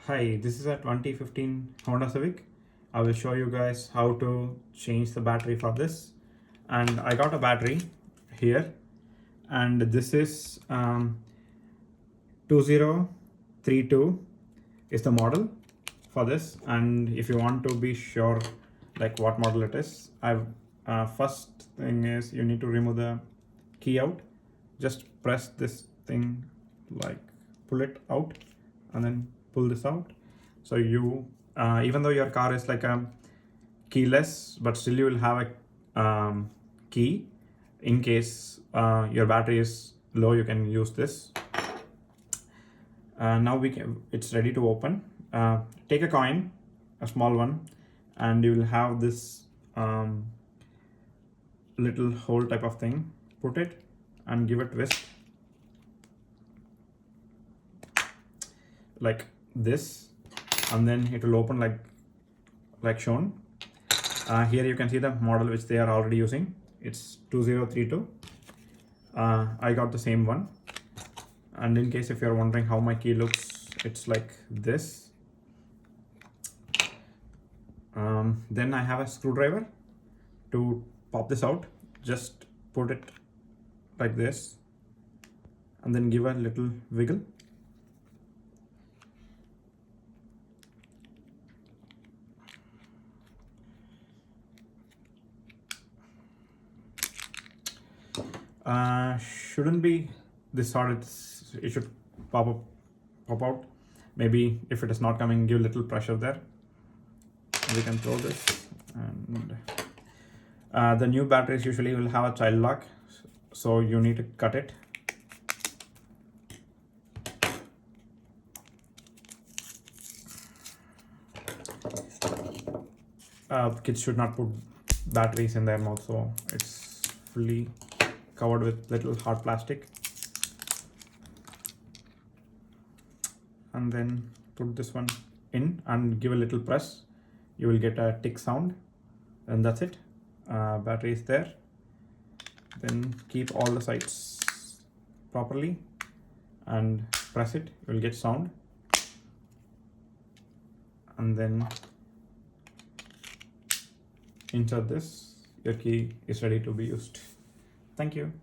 Hi, this is a 2015 Honda Civic. I will show you guys how to change the battery for this. And I got a battery here, and this is 2032 is the model for this. And if you want to be sure like what model it is, first thing is you need to remove the key out. Just press this thing, like pull it out and then pull this out. So you even though your car is like a keyless, but still you will have a key in case your battery is low. You can use this. Now it's ready to open. Take a coin, a small one, and you will have this little hole type of thing. Put it and give it a twist like this, and then it will open like shown. Here you can see the model which they are already using. It's 2032. I got the same one. And in case if you're wondering how my key looks, it's like this. Then I have a screwdriver to pop this out. Just put it like this and then give a little wiggle. Shouldn't be this hard. It should pop out. Maybe if it is not coming, give a little pressure there. We can throw this. And the new batteries usually will have a child lock, so you need to cut it. Kids should not put batteries in their mouth, so it's fully covered with little hard plastic. And then put this one in and give a little press. You will get a tick sound, and that's it. Battery is there. Then keep all the sides properly and press it. You will get sound. And then insert this. Your key is ready to be used. Thank you.